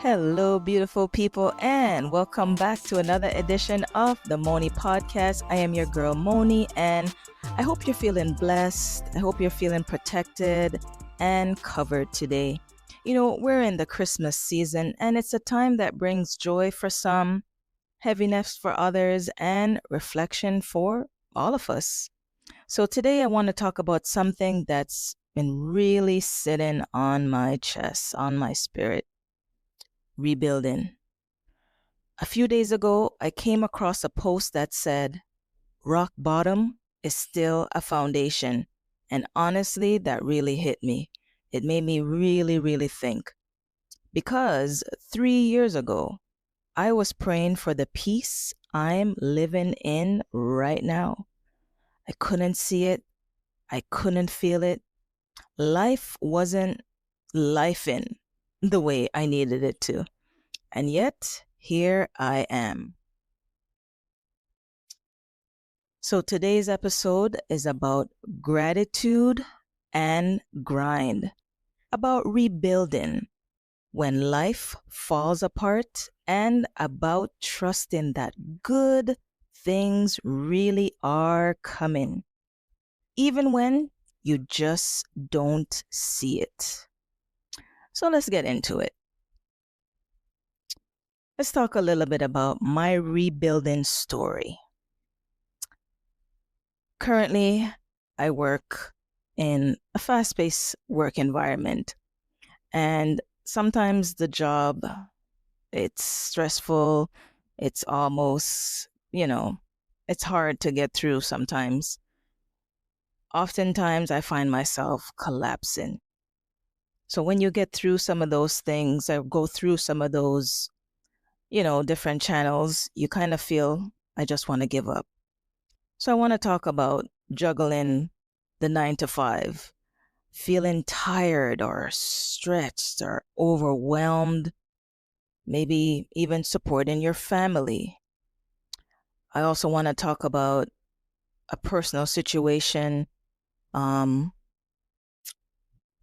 Hello, beautiful people, and welcome back to another edition of the Monie Podcast. I am your girl, Monie, and I hope you're feeling blessed. I hope you're feeling protected and covered today. We're in the Christmas season, and it's a time that brings joy for some, heaviness for others, and reflection for all of us. So today I want to talk about something that's been really sitting on my chest, on my spirit: rebuilding. A few days ago, I came across a post that said, rock bottom is still a foundation. And honestly, that really hit me. It made me really, really think. Because 3 years ago, I was praying for the peace I'm living in right now. I couldn't see it. I couldn't feel it. Life wasn't lifing the way I needed it to. And yet, here I am. So today's episode is about gratitude and grind, about rebuilding when life falls apart, and about trusting that good things really are coming, even when you just don't see it. So let's get into it. Let's talk a little bit about my rebuilding story. Currently, I work in a fast-paced work environment, and sometimes the job, it's stressful. It's almost, it's hard to get through sometimes. Oftentimes, I find myself collapsing. So when you get through some of those things, or go through some of those, different channels, you kind of feel, I just want to give up. So I want to talk about juggling the 9 to 5, feeling tired or stretched or overwhelmed, maybe even supporting your family. I also want to talk about a personal situation,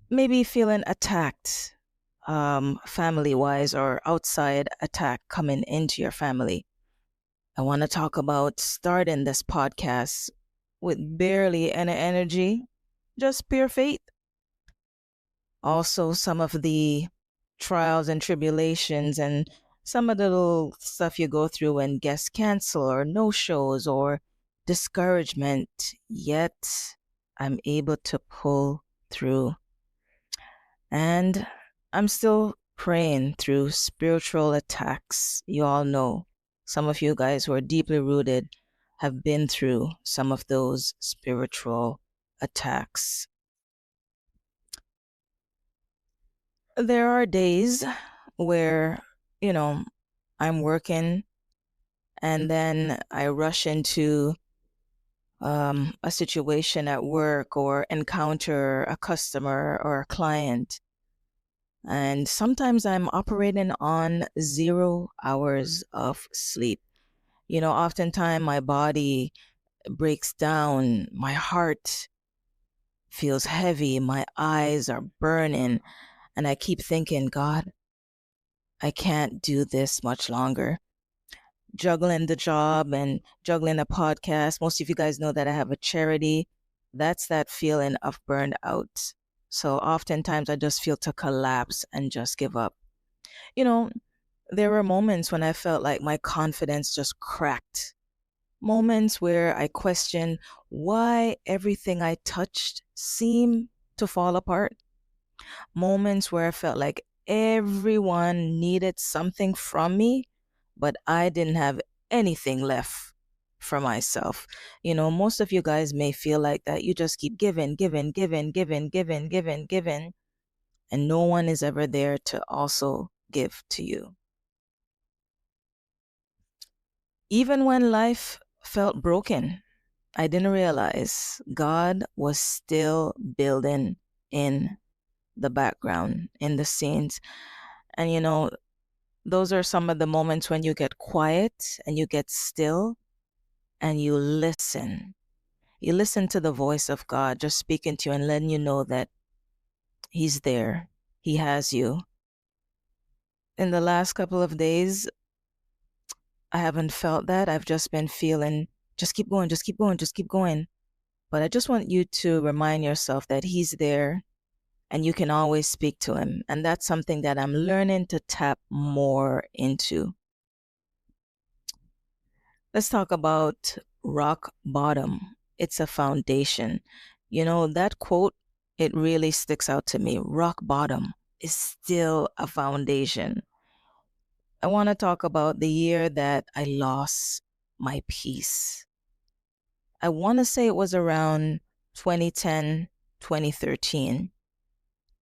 maybe feeling attacked, family-wise or outside attack coming into your family. I want to talk about starting this podcast with barely any energy, just pure faith. Also, some of the trials and tribulations and some of the little stuff you go through when guests cancel or no shows or discouragement, yet I'm able to pull through. And I'm still praying through spiritual attacks. You all know, some of you guys who are deeply rooted have been through some of those spiritual attacks. There are days where, I'm working and then I rush into a situation at work or encounter a customer or a client. And sometimes I'm operating on 0 hours of sleep. Oftentimes my body breaks down, my heart feels heavy, my eyes are burning, and I keep thinking, God, I can't do this much longer. Juggling the job and juggling a podcast. Most of you guys know that I have a charity. That's that feeling of burned out. So oftentimes I just feel to collapse and just give up. There were moments when I felt like my confidence just cracked. Moments where I questioned why everything I touched seemed to fall apart. Moments where I felt like everyone needed something from me, but I didn't have anything left for myself. Most of you guys may feel like that. You just keep giving, giving, giving, giving, giving, giving, giving, and no one is ever there to also give to you. Even when life felt broken, I didn't realize God was still building in the background, in the scenes. And those are some of the moments when you get quiet and you get still and you listen. You listen to the voice of God just speaking to you and letting you know that He's there. He has you. In the last couple of days, I haven't felt that. I've just been feeling, just keep going, just keep going, just keep going. But I just want you to remind yourself that he's there and you can always speak to him. And that's something that I'm learning to tap more into. Let's talk about rock bottom. It's a foundation. That quote, it really sticks out to me. Rock bottom is still a foundation. I want to talk about the year that I lost my peace. I want to say it was around 2010, 2013.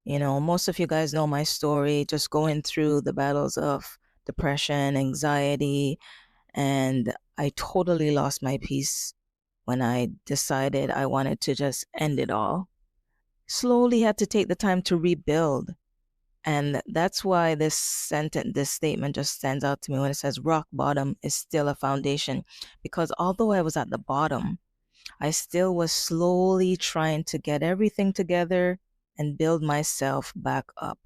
Most of you guys know my story, just going through the battles of depression, anxiety, and I totally lost my peace when I decided I wanted to just end it all. Slowly had to take the time to rebuild. And that's why this statement just stands out to me when it says rock bottom is still a foundation. Because although I was at the bottom, I still was slowly trying to get everything together and build myself back up.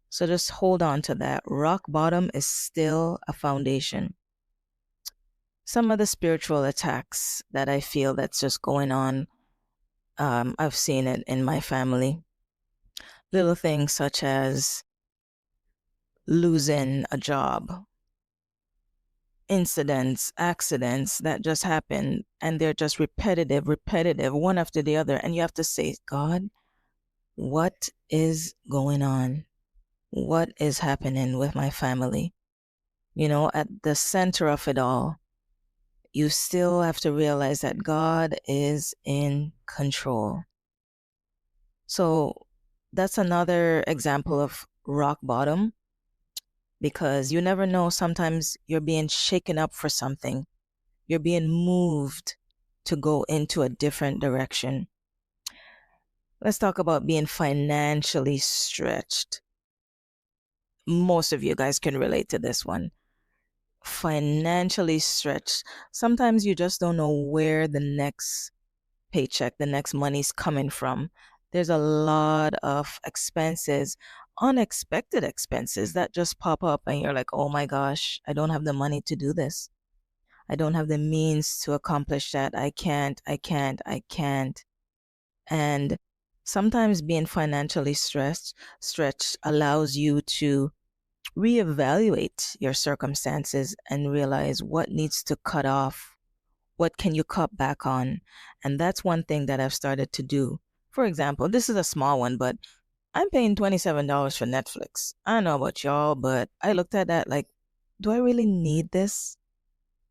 So just hold on to that. Rock bottom is still a foundation. Some of the spiritual attacks that I feel that's just going on, I've seen it in my family. Little things such as losing a job, incidents, accidents that just happen, and they're just repetitive, one after the other. And you have to say, God, what is going on? What is happening with my family? At the center of it all, you still have to realize that God is in control. So that's another example of rock bottom, because you never know. Sometimes you're being shaken up for something. You're being moved to go into a different direction. Let's talk about being financially stretched. Most of you guys can relate to this one. Financially stretched. Sometimes you just don't know where the next paycheck, the next money's coming from. There's a lot of expenses, unexpected expenses that just pop up, and you're like, oh my gosh, I don't have the money to do this. I don't have the means to accomplish that. I can't. And sometimes being financially stretched allows you to reevaluate your circumstances and realize what needs to cut off. What can you cut back on? And that's one thing that I've started to do. For example, this is a small one, but I'm paying $27 for Netflix. I don't know about y'all, but I looked at that like, do I really need this?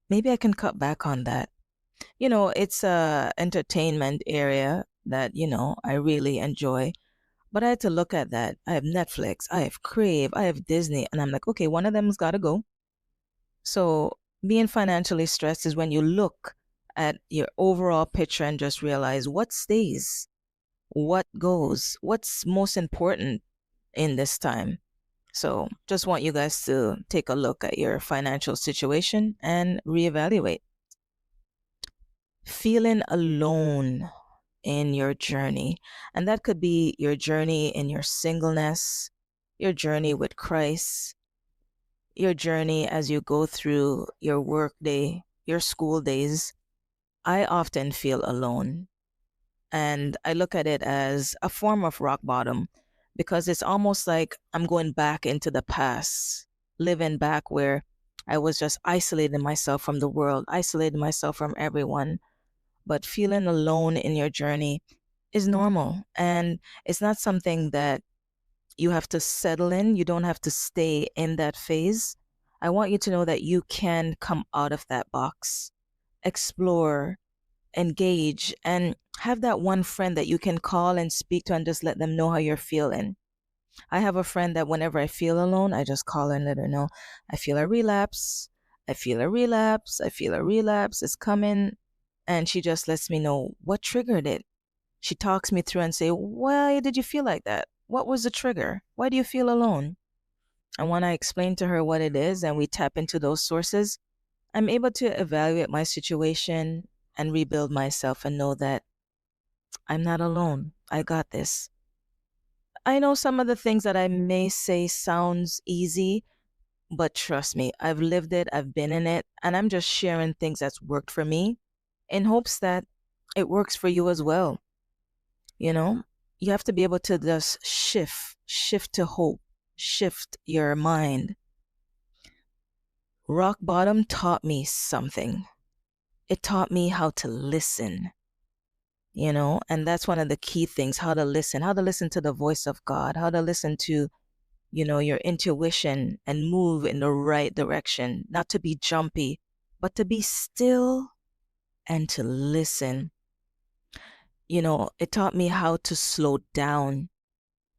Maybe I can cut back on that. It's a entertainment area that, I really enjoy. But I had to look at that. I have Netflix, I have Crave, I have Disney, and I'm like, okay, one of them's got to go. So being financially stressed is when you look at your overall picture and just realize what stays, what goes, what's most important in this time. So just want you guys to take a look at your financial situation and reevaluate. Feeling alone in your journey. And that could be your journey in your singleness, your journey with Christ, your journey as you go through your work day, your school days. I often feel alone. And I look at it as a form of rock bottom, because it's almost like I'm going back into the past, living back where I was just isolating myself from the world, isolating myself from everyone. But feeling alone in your journey is normal. And it's not something that you have to settle in. You don't have to stay in that phase. I want you to know that you can come out of that box, explore, engage, and have that one friend that you can call and speak to and just let them know how you're feeling. I have a friend that whenever I feel alone, I just call her and let her know I feel a relapse. I feel a relapse. I feel a relapse. It's coming. And she just lets me know what triggered it. She talks me through and say, why did you feel like that? What was the trigger? Why do you feel alone? And when I explain to her what it is and we tap into those sources, I'm able to evaluate my situation and rebuild myself and know that I'm not alone. I got this. I know some of the things that I may say sounds easy, But trust me, I've lived it, I've been in it, and I'm just sharing things that's worked for me in hopes that it works for you as well. You know, you have to be able to just shift to hope, shift your mind. Rock bottom taught me something. It taught me how to listen, and that's one of the key things, how to listen to the voice of God, how to listen to, your intuition and move in the right direction, not to be jumpy, but to be still and to listen. It taught me how to slow down.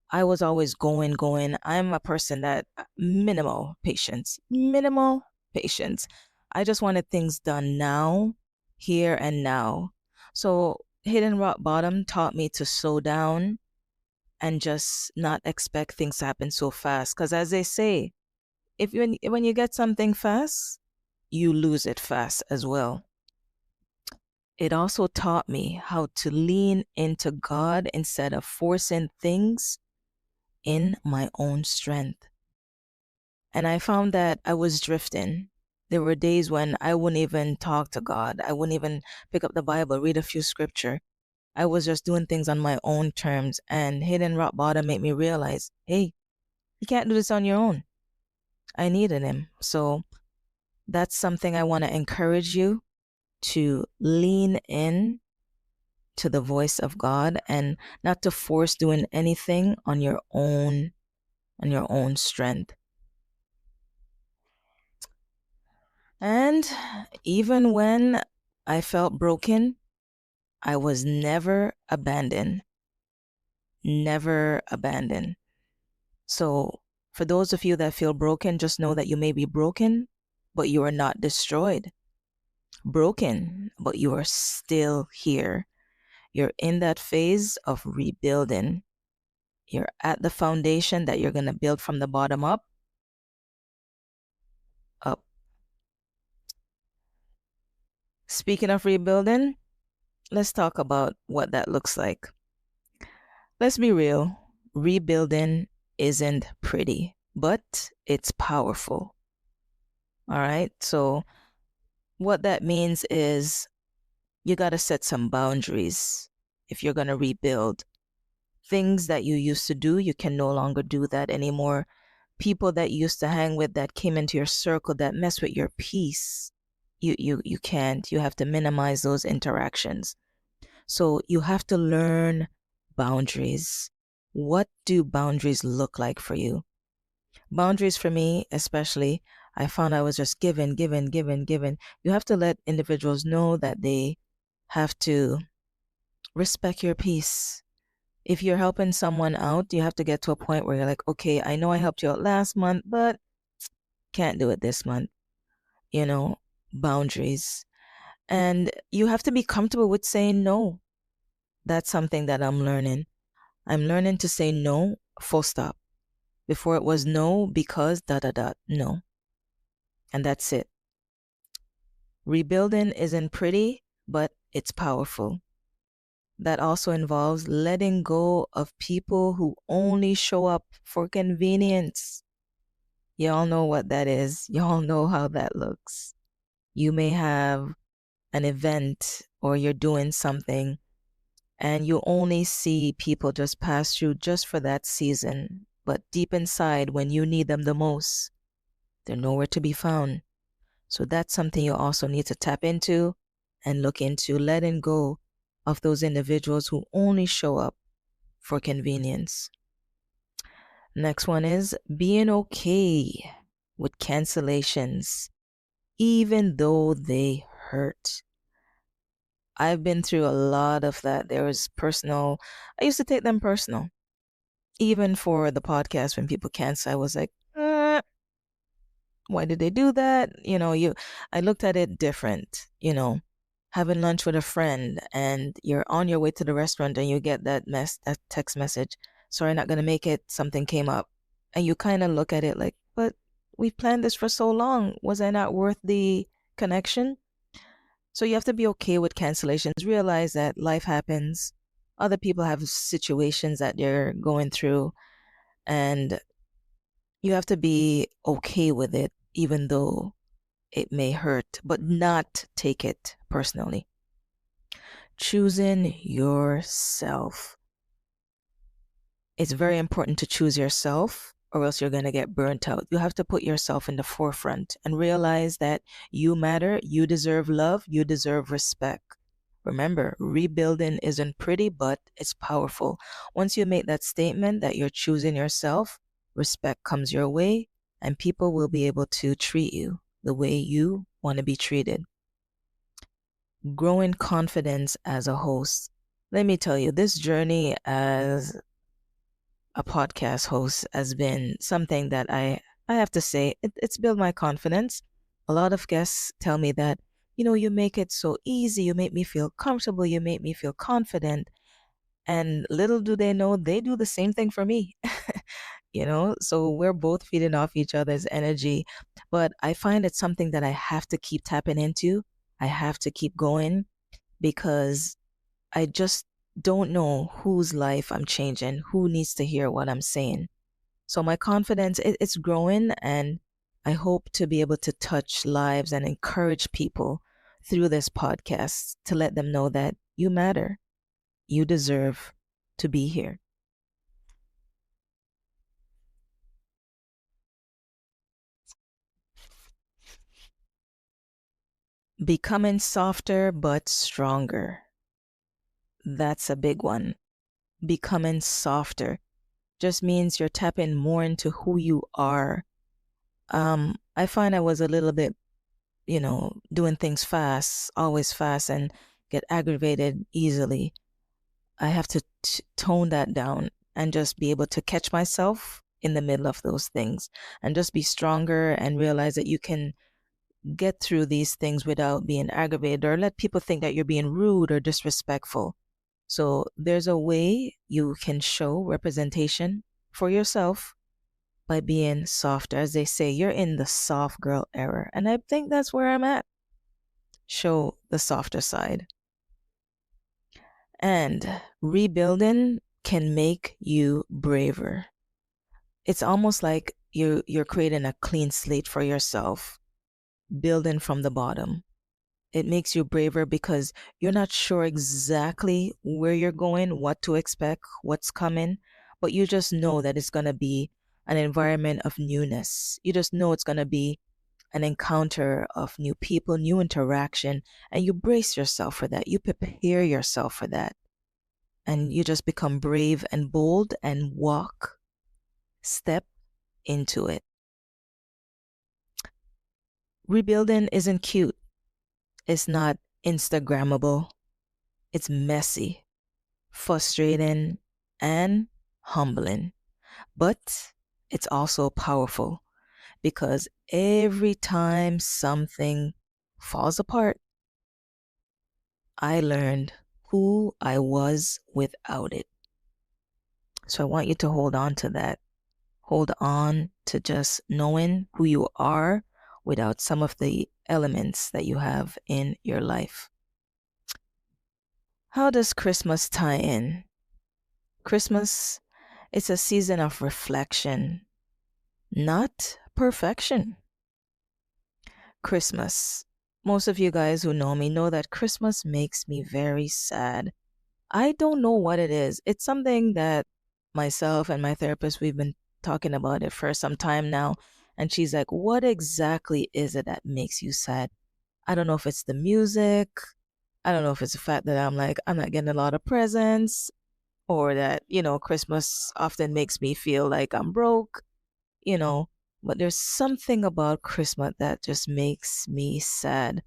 I was always going. I'm a person that minimal patience. I just wanted things done now, here and now. So hitting rock bottom taught me to slow down and just not expect things to happen so fast. Because as they say, if when you get something fast, you lose it fast as well. It also taught me how to lean into God instead of forcing things in my own strength. And I found that I was drifting. There were days when I wouldn't even talk to God. I wouldn't even pick up the Bible, read a few scripture. I was just doing things on my own terms, and hitting rock bottom made me realize, hey, you can't do this on your own. I needed him. So that's something I want to encourage you to lean in to the voice of God and not to force doing anything on your own strength. And even when I felt broken, I was never abandoned. Never abandoned. So for those of you that feel broken, just know that you may be broken, but you are not destroyed. Broken, but you are still here. You're in that phase of rebuilding. You're at the foundation that you're going to build from the bottom up. Up. Speaking of rebuilding, let's talk about what that looks like. Let's be real. Rebuilding isn't pretty, but it's powerful. All right. So what that means is you got to set some boundaries if you're going to rebuild. Things that you used to do, you can no longer do that anymore. People that you used to hang with that came into your circle that mess with your peace, you can't. You have to minimize those interactions. So you have to learn boundaries. What do boundaries look like for you? Boundaries for me, especially, I found I was just giving. You have to let individuals know that they have to respect your peace. If you're helping someone out, you have to get to a point where you're like, okay, I know I helped you out last month, but can't do it this month. Boundaries. And you have to be comfortable with saying no. That's something that I'm learning. I'm learning to say no, full stop. Before it was no because ... no. And that's it. Rebuilding isn't pretty, but it's powerful. That also involves letting go of people who only show up for convenience. Y'all know what that is. Y'all know how that looks. You may have an event or you're doing something and you only see people just pass through just for that season. But deep inside, when you need them the most, they're nowhere to be found. So that's something you also need to tap into and look into, letting go of those individuals who only show up for convenience. Next one is being okay with cancellations, even though they hurt. I've been through a lot of that. There was I used to take them personal. Even for the podcast, when people cancel, I was like, why did they do that? I looked at it different, having lunch with a friend and you're on your way to the restaurant and you get that text message, sorry, not going to make it, something came up. And you kind of look at it like, but we planned this for so long. Was I not worth the connection? So you have to be okay with cancellations. Realize that life happens. Other people have situations that they're going through. And You have to be okay with it, even though it may hurt, but not take it personally. Choosing yourself. It's very important to choose yourself, or else you're going to get burnt out. You have to put yourself in the forefront and realize that you matter, you deserve love, you deserve respect. Remember, rebuilding isn't pretty, but it's powerful. Once you make that statement that you're choosing yourself, respect comes your way, and people will be able to treat you the way you want to be treated. Growing confidence as a host. Let me tell you, this journey as a podcast host has been something that I have to say, it's built my confidence. A lot of guests tell me that, you make it so easy, you make me feel comfortable, you make me feel confident. And little do they know, they do the same thing for me. So we're both feeding off each other's energy. But I find it's something that I have to keep tapping into. I have to keep going because I just don't know whose life I'm changing, who needs to hear what I'm saying. So my confidence, it's growing, and I hope to be able to touch lives and encourage people through this podcast to let them know that you matter. You deserve to be here. Becoming softer but stronger. That's a big one. Becoming softer just means you're tapping more into who you are. I find I was a little bit, doing things fast, always fast, and get aggravated easily. I have to tone that down and just be able to catch myself in the middle of those things and just be stronger and realize that you can get through these things without being aggravated or let people think that you're being rude or disrespectful. So there's a way you can show representation for yourself by being softer. As they say, you're in the soft girl era. And I think that's where I'm at. Show the softer side. And rebuilding can make you braver. It's almost like you're creating a clean slate for yourself, building from the bottom. It makes you braver because you're not sure exactly where you're going, what to expect, what's coming, but you just know that it's going to be an environment of newness. You just know it's going to be an encounter of new people, new interaction, and you brace yourself for that. You prepare yourself for that. And you just become brave and bold and step into it. Rebuilding isn't cute. It's not Instagrammable. It's messy, frustrating, and humbling. But it's also powerful because every time something falls apart, I learned who I was without it. So I want you to hold on to that. Hold on to just knowing who you are without some of the elements that you have in your life. How does Christmas tie in? Christmas, it's a season of reflection, not perfection. Christmas. Most of you guys who know me know that Christmas makes me very sad. I don't know what it is. It's something that myself and my therapist, we've been talking about it for some time now. And she's like, what exactly is it that makes you sad? I don't know if it's the music. I don't know if it's the fact that I'm like, I'm not getting a lot of presents, or that, Christmas often makes me feel like I'm broke, you know. But there's something about Christmas that just makes me sad.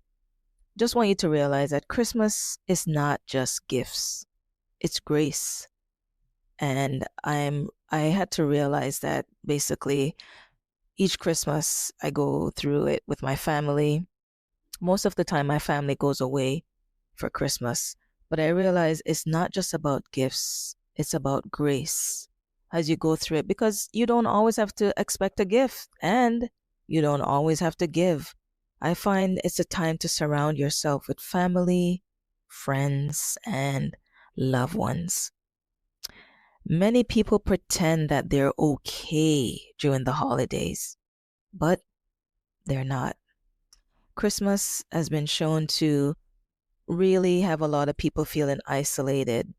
Just want you to realize that Christmas is not just gifts, it's grace. And I had to realize that basically each Christmas I go through it with my family. Most of the time my family goes away for Christmas, but I realize it's not just about gifts, it's about grace as you go through it, because you don't always have to expect a gift and you don't always have to give. I find it's a time to surround yourself with family, friends, and loved ones. Many people pretend that they're okay during the holidays, but they're not. Christmas has been shown to really have a lot of people feeling isolated.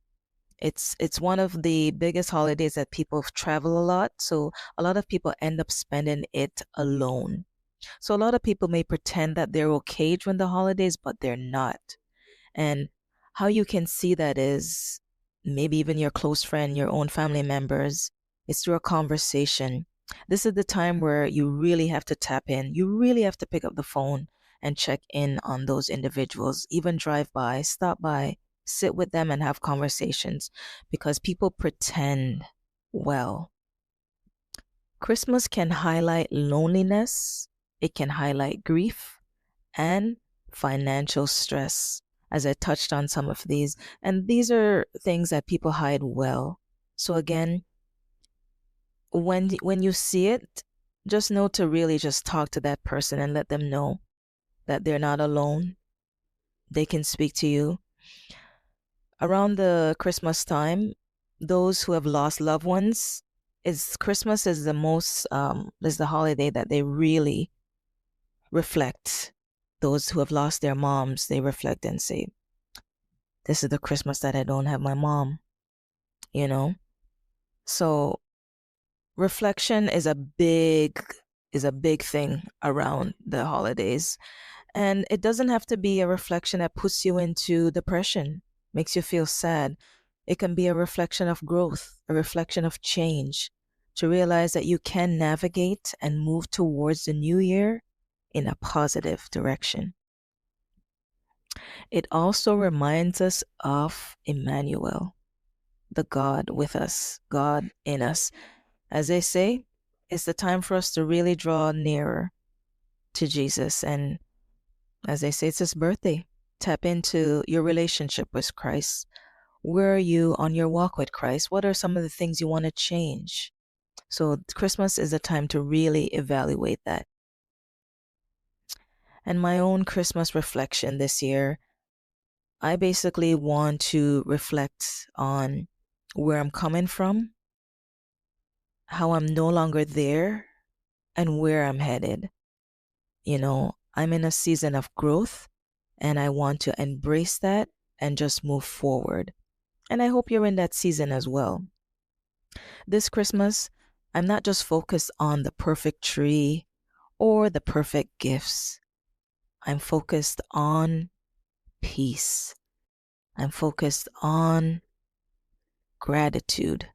It's one of the biggest holidays that people travel a lot, so a lot of people end up spending it alone. So a lot of people may pretend that they're okay during the holidays, but they're not. And how you can see that is maybe even your close friend, your own family members, it's through a conversation. This is the time where you really have to tap in. You really have to pick up the phone and check in on those individuals, even drive by, stop by, sit with them and have conversations because people pretend well. Christmas can highlight loneliness, it can highlight grief and financial stress, as I touched on some of these. And these are things that people hide well. So again, when you see it, just know to really just talk to that person and let them know that they're not alone. They can speak to you. Around the Christmas time, those who have lost loved ones, is Christmas is the most is the holiday that they really reflect. Those who have lost their moms, they reflect and say, this is the Christmas that I don't have my mom, you know? So reflection is a big thing around the holidays. And it doesn't have to be a reflection that puts you into depression, makes you feel sad. It can be a reflection of growth, a reflection of change, to realize that you can navigate and move towards the new year in a positive direction. It also reminds us of Emmanuel, the God with us, God in us. As they say, it's the time for us to really draw nearer to Jesus. And as they say, it's his birthday. Tap into your relationship with Christ. Where are you on your walk with Christ? What are some of the things you want to change? So Christmas is a time to really evaluate that. And my own Christmas reflection this year, I basically want to reflect on where I'm coming from, how I'm no longer there, and where I'm headed. I'm in a season of growth and I want to embrace that and just move forward. And I hope you're in that season as well. This Christmas, I'm not just focused on the perfect tree or the perfect gifts. I'm focused on peace. I'm focused on gratitude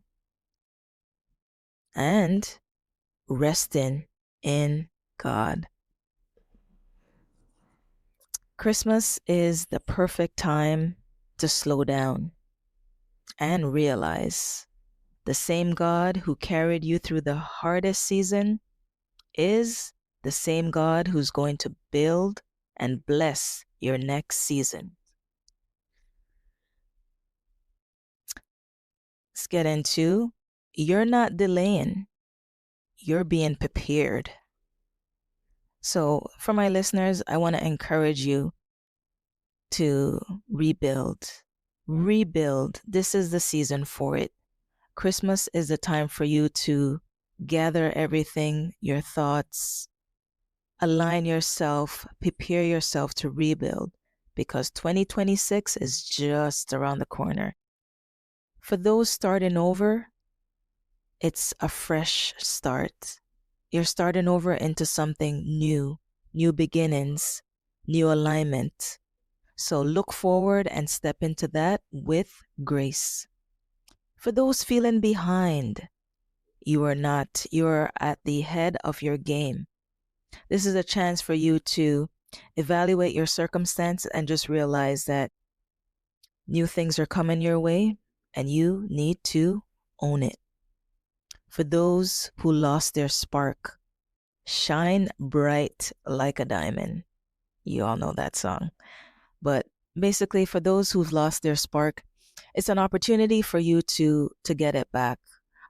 and resting in God. Christmas is the perfect time to slow down and realize the same God who carried you through the hardest season is the same God who's going to build and bless your next season. Let's get into you're not delaying, you're being prepared. So, for my listeners, I want to encourage you to rebuild. Rebuild. This is the season for it. Christmas is the time for you to gather everything, your thoughts, align yourself, prepare yourself to rebuild because 2026 is just around the corner. For those starting over, it's a fresh start. You're starting over into something new, new beginnings, new alignment. So look forward and step into that with grace. For those feeling behind, you are not. You're at the head of your game. This is a chance for you to evaluate your circumstance and just realize that new things are coming your way and you need to own it. For those who lost their spark, shine bright like a diamond. You all know that song. But basically, for those who've lost their spark, it's an opportunity for you to get it back.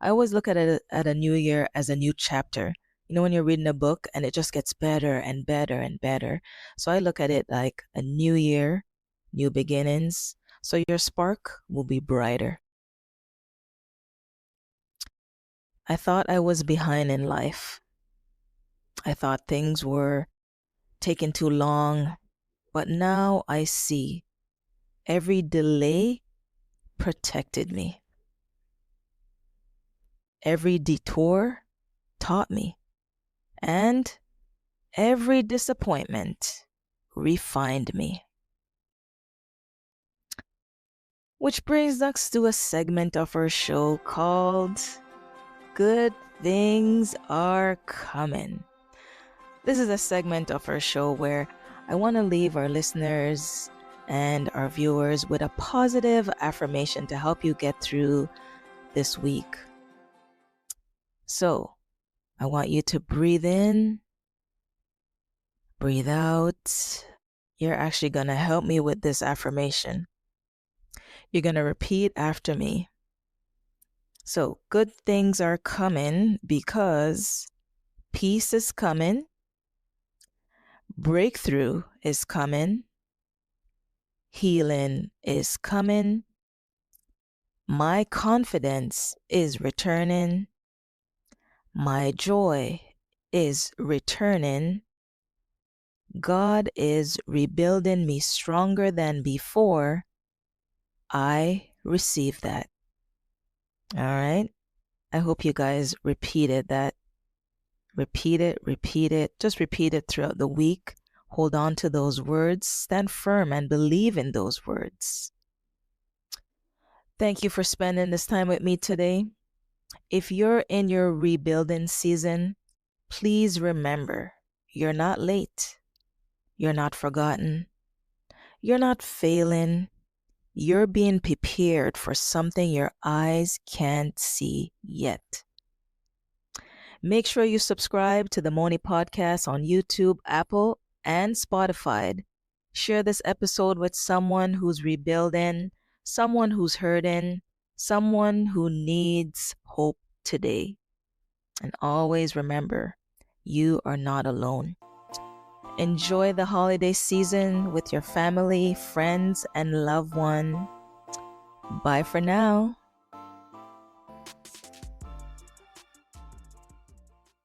I always look at a new year as a new chapter. When you're reading a book and it just gets better and better and better. So I look at it like a new year, new beginnings. So your spark will be brighter. I thought I was behind in life. I thought things were taking too long, but now I see every delay protected me. Every detour taught me, and every disappointment refined me. Which brings us to a segment of our show called Good Things Are Coming. This is a segment of our show where I want to leave our listeners and our viewers with a positive affirmation to help you get through this week. So, I want you to breathe in, breathe out. You're actually going to help me with this affirmation. You're going to repeat after me. So, good things are coming because peace is coming, breakthrough is coming, healing is coming, my confidence is returning, my joy is returning, God is rebuilding me stronger than before. I receive that. All right. I hope you guys repeated that. Repeat it. Just repeat it throughout the week. Hold on to those words. Stand firm and believe in those words. Thank you for spending this time with me today. If you're in your rebuilding season, please remember you're not late. You're not forgotten. You're not failing. You're being prepared for something your eyes can't see yet. Make sure you subscribe to the Monie Podcast on YouTube, Apple, and Spotify. Share this episode with someone who's rebuilding, someone who's hurting, someone who needs hope today. And always remember, you are not alone. Enjoy the holiday season with your family, friends, and loved one. Bye for now.